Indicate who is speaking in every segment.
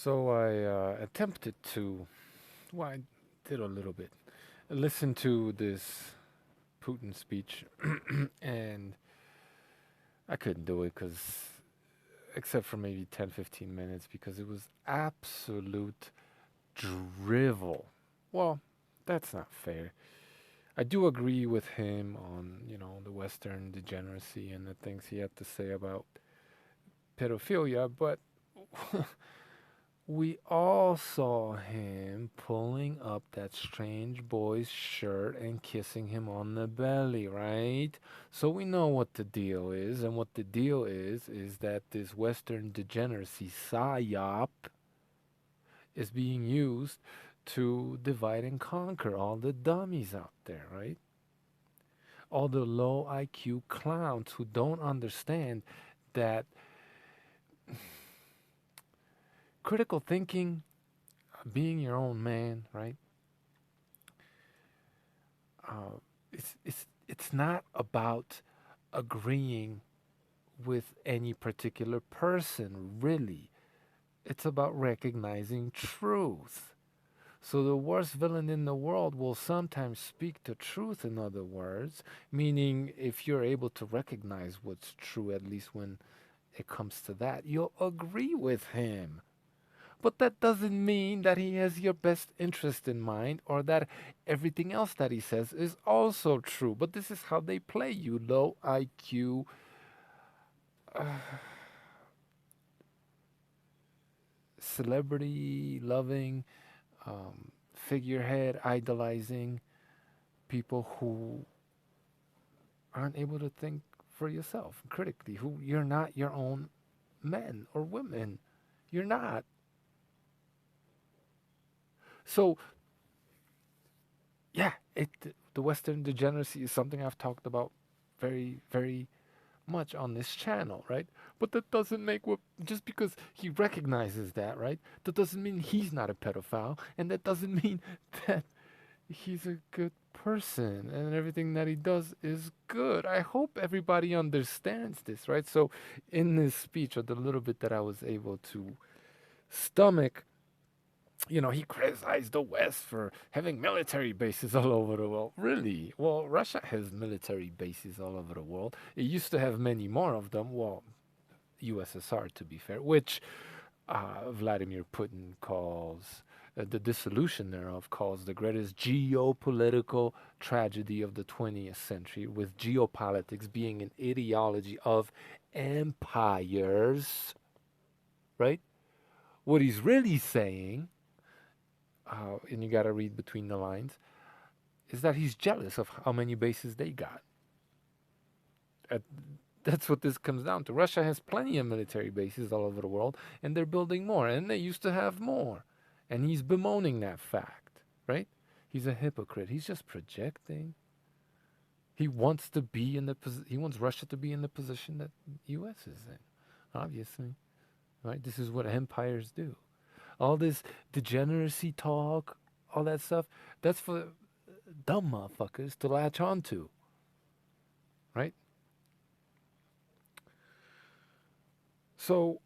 Speaker 1: So I attempted to, well, I did a little bit, listen to this Putin speech, and I couldn't do it because, except for maybe 10, 15 minutes, because it was absolute drivel. Well, that's not fair. I do agree with him on, the Western degeneracy and the things he had to say about pedophilia, but we all saw him pulling up that strange boy's shirt and kissing him on the belly, right? So we know what the deal is, and what the deal is that this Western degeneracy psyop is being used to divide and conquer all the dummies out there, right? All the low IQ clowns who don't understand that critical thinking, being your own man, right? Uh, it's not about agreeing with any particular person, really. It's about recognizing truth. So the worst villain in the world will sometimes speak the truth, in other words, meaning if you're able to recognize what's true, at least when it comes to that, you'll agree with him. But that doesn't mean that he has your best interest in mind or that everything else that he says is also true. But this is how they play you, low IQ, uh, celebrity loving, figurehead idolizing people who aren't able to think for yourself critically, who you're not your own men or women. You're not. So, yeah, the Western degeneracy is something I've talked about very, very much on this channel, right? But that doesn't make what just because he recognizes that, right? That doesn't mean he's not a pedophile, and that doesn't mean that he's a good person and everything that he does is good. I hope everybody understands this, right? So, in this speech, or the little bit that I was able to stomach, he criticized the West for having military bases all over the world. Really? Well, Russia has military bases all over the world. It used to have many more of them. Well, USSR, to be fair, which Vladimir Putin calls the dissolution thereof calls the greatest geopolitical tragedy of the 20th century, with geopolitics being an ideology of empires, right? What he's really saying, and you got to read between the lines, is that he's jealous of how many bases they got. Uh, that's what this comes down to. Russia has plenty of military bases all over the world, and they're building more, and they used to have more. And he's bemoaning that fact, right? He's a hypocrite. He's just projecting. He wants to be in the he wants Russia to be in the position that U.S. is in, obviously, right? This is what empires do. All this degeneracy talk, all that stuff, that's for dumb motherfuckers to latch onto, right? So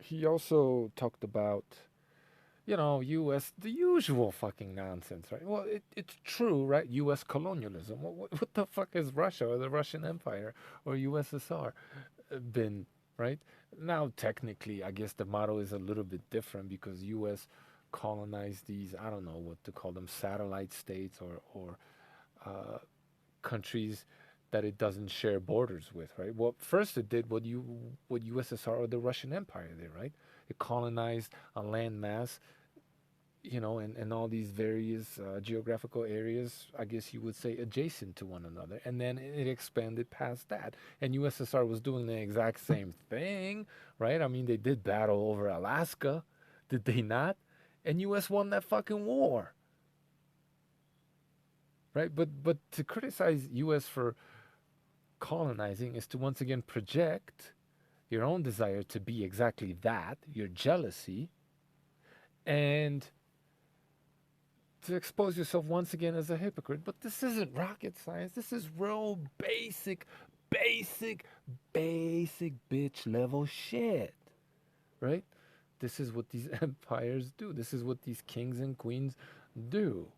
Speaker 1: he also talked about, U.S. the usual fucking nonsense, right? Well, it's true, right? U.S. colonialism. What the fuck has Russia or the Russian Empire or USSR been, right? Now, technically, I guess the model is a little bit different because U.S. colonized these, I don't know what to call them, satellite states or uh, countries that it doesn't share borders with, right? Well, first it did what USSR or the Russian Empire did, right? It colonized a landmass, and all these various geographical areas, I guess you would say, adjacent to one another, and then it expanded past that. And USSR was doing the exact same thing, right? I mean, they did battle over Alaska, did they not? And US won that fucking war, right? But to criticize US for colonizing is to once again project your own desire to be exactly that, your jealousy, and to expose yourself once again as a hypocrite. But this isn't rocket science. This is real basic, basic bitch level shit, right? This is what these empires do. This is what these kings and queens do,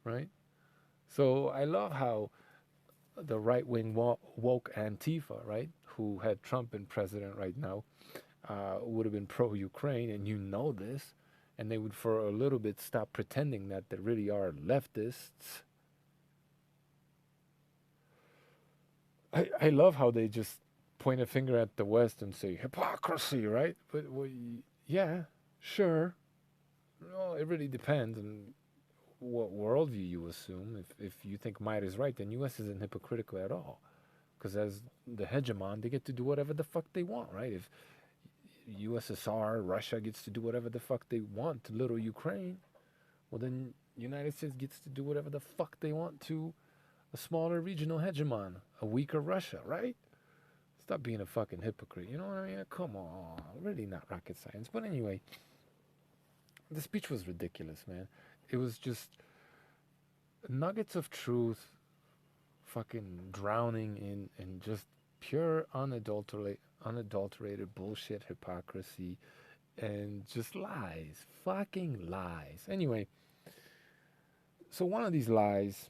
Speaker 1: right? So I love how the right wing woke Antifa, right, who had Trump in president right now, would have been pro Ukraine, and you know this, and they would for a little bit stop pretending that they really are leftists. I love how they just point a finger at the West and say hypocrisy, right? But well, yeah, sure. No, it really depends on what worldview you assume. If you think might is right, then U.S. isn't hypocritical at all. Because as the hegemon, they get to do whatever the fuck they want, right? If USSR, Russia gets to do whatever the fuck they want to little Ukraine, well then United States gets to do whatever the fuck they want to a smaller regional hegemon, a weaker Russia, right? Stop being a fucking hypocrite. You know what I mean? Come on, really not rocket science. But anyway, the speech was ridiculous, man. It was just nuggets of truth, fucking drowning in just pure unadulterated bullshit, hypocrisy, and just lies, fucking lies. Anyway, so one of these lies,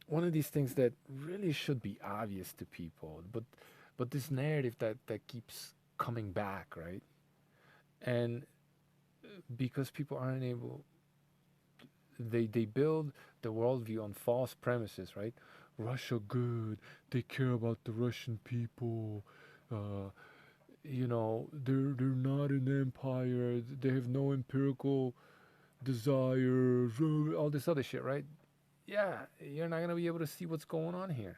Speaker 1: one of these things that really should be obvious to people, but this narrative that keeps coming back, right? And because people aren't able, they build the worldview on false premises, right? Russia good, they care about the Russian people. Uh, they're not an empire. They have no empirical desires. All this other shit, right? Yeah, you're not gonna be able to see what's going on here,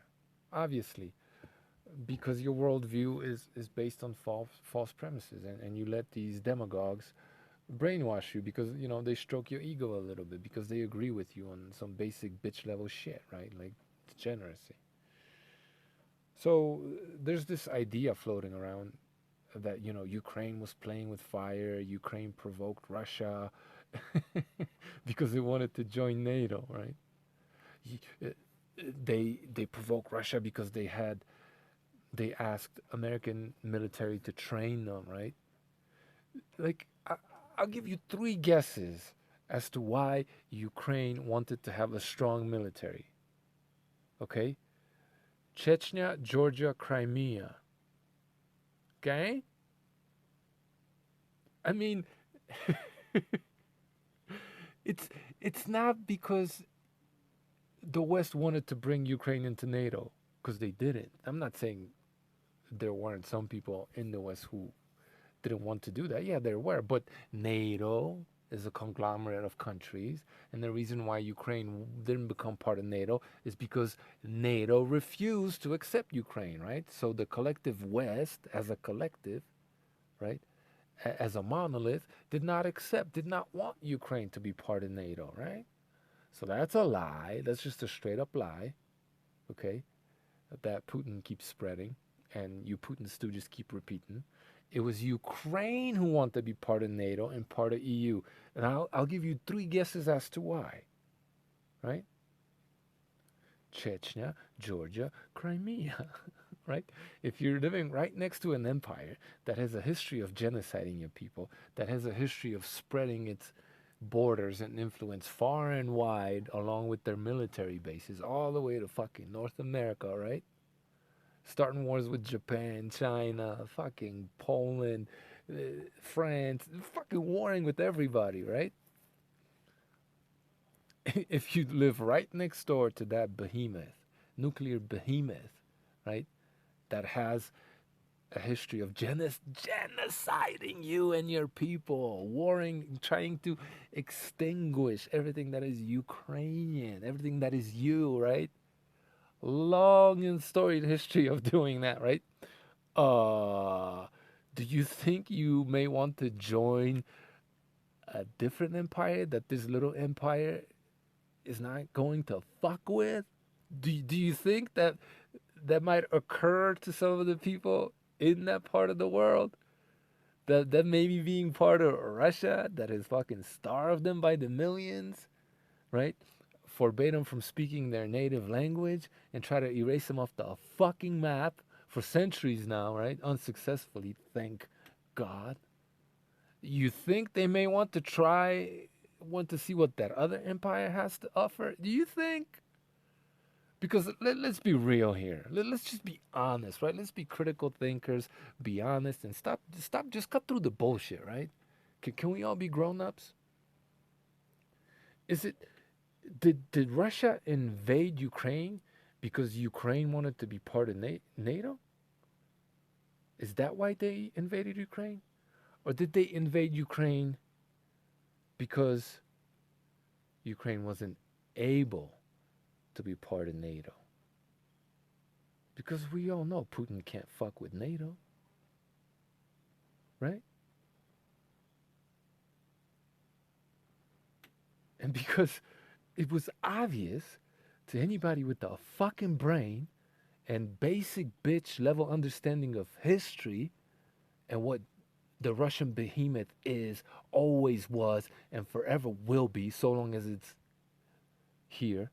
Speaker 1: obviously, because your worldview is based on false premises, and you let these demagogues brainwash you because they stroke your ego a little bit because they agree with you on some basic bitch level shit, right? Like degeneracy. So there's this idea floating around that Ukraine was playing with fire. Ukraine provoked Russia because they wanted to join NATO, right? Y- uh, they provoked Russia because they asked American military to train them, right? Like I'll give you three guesses as to why Ukraine wanted to have a strong military. Okay? Chechnya, Georgia, Crimea. Okay? I mean, it's it's not because the West wanted to bring Ukraine into NATO, because they didn't. I'm not saying there weren't some people in the West who didn't want to do that. Yeah, there were, but NATO is a conglomerate of countries, and the reason why Ukraine didn't become part of NATO is because NATO refused to accept Ukraine, right? So the collective West, as a collective, right, as a monolith, did not want Ukraine to be part of NATO, right? So that's a lie. That's just a straight up lie, okay? That Putin keeps spreading, and you Putin stooges keep repeating. It was Ukraine who wanted to be part of NATO and part of EU. And I'll give you three guesses as to why, right? Chechnya, Georgia, Crimea, right? If you're living right next to an empire that has a history of genociding your people, that has a history of spreading its borders and influence far and wide along with their military bases all the way to fucking North America, right? Starting wars with Japan, China, fucking Poland, France, fucking warring with everybody, right? If you live right next door to that behemoth, nuclear behemoth, right, that has a history of genociding you and your people, warring, trying to extinguish everything that is Ukrainian, everything that is you, right? Long and storied history of doing that, right? Uh, do you think you may want to join a different empire that this little empire is not going to fuck with? Do you think that that might occur to some of the people in that part of the world? That maybe being part of Russia that has fucking starved them by the millions, right? forbade them from speaking their native language and try to erase them off the fucking map for centuries now, right? Unsuccessfully, thank God. You think they may want to see what that other empire has to offer? Do you think? Because let's be real here. Let's just be honest, right? Let's be critical thinkers, be honest, and stop, just cut through the bullshit, right? Can we all be grown ups? Is it did Russia invade Ukraine because Ukraine wanted to be part of NATO? Is that why they invaded Ukraine? Or did they invade Ukraine because Ukraine wasn't able to be part of NATO? Because we all know Putin can't fuck with NATO, right? And because it was obvious to anybody with a fucking brain and basic bitch level understanding of history and what the Russian behemoth is, always was, and forever will be, so long as it's here.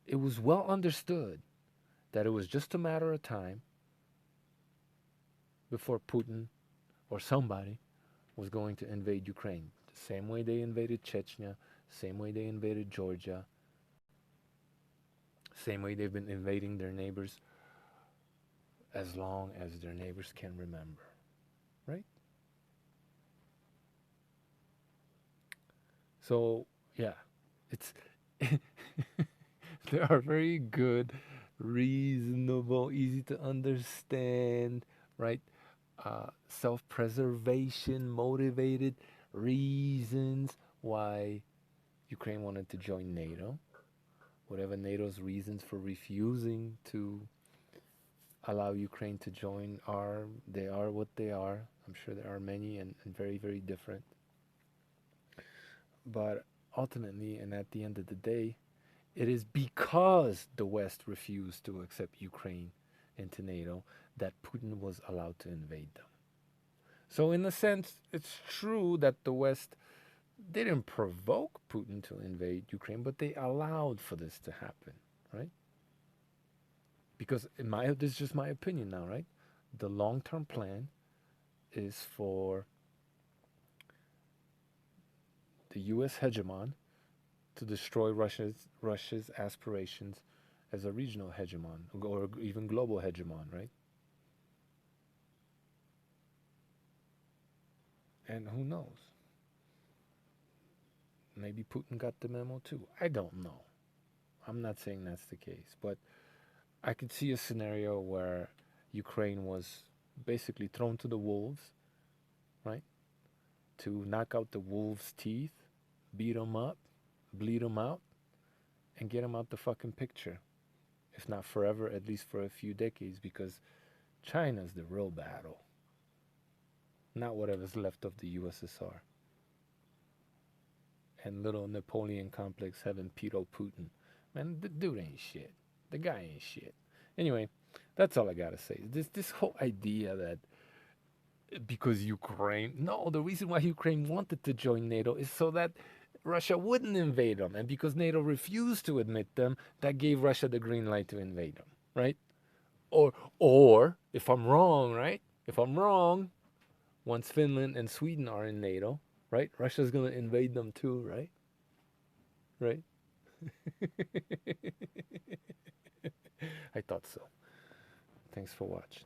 Speaker 1: It was well understood that it was just a matter of time before Putin or somebody was going to invade Ukraine. The same way they invaded Chechnya, same way they invaded Georgia, same way they've been invading their neighbors as long as their neighbors can remember, right? So, yeah, it's there are very good, reasonable, easy to understand, right? Self preservation motivated reasons why Ukraine wanted to join NATO. Whatever NATO's reasons for refusing to allow Ukraine to join are, they are what they are. I'm sure there are many and very, very different. But ultimately, and at the end of the day, it is because the West refused to accept Ukraine into NATO that Putin was allowed to invade them. So, in a sense, it's true that the West didn't provoke Putin to invade Ukraine, but they allowed for this to happen, right? Because this is just my opinion now, right? The long-term plan is for the U.S. hegemon to destroy Russia's aspirations as a regional hegemon or even global hegemon, right? And who knows? Maybe Putin got the memo too. I don't know. I'm not saying that's the case, but I could see a scenario where Ukraine was basically thrown to the wolves, right? To knock out the wolves' teeth, beat them up, bleed them out, and get them out the fucking picture. If not forever, at least for a few decades, because China's the real battle, not whatever's left of the USSR. And little Napoleon complex having pedo Putin. Man, the dude ain't shit. The guy ain't shit. Anyway, that's all I gotta say. This whole idea that because Ukraine, no, the reason why Ukraine wanted to join NATO is so that Russia wouldn't invade them, and because NATO refused to admit them, that gave Russia the green light to invade them, right? Or if I'm wrong, right? If I'm wrong, once Finland and Sweden are in NATO, right? Russia's gonna invade them too, right? Right? I thought so. Thanks for watching.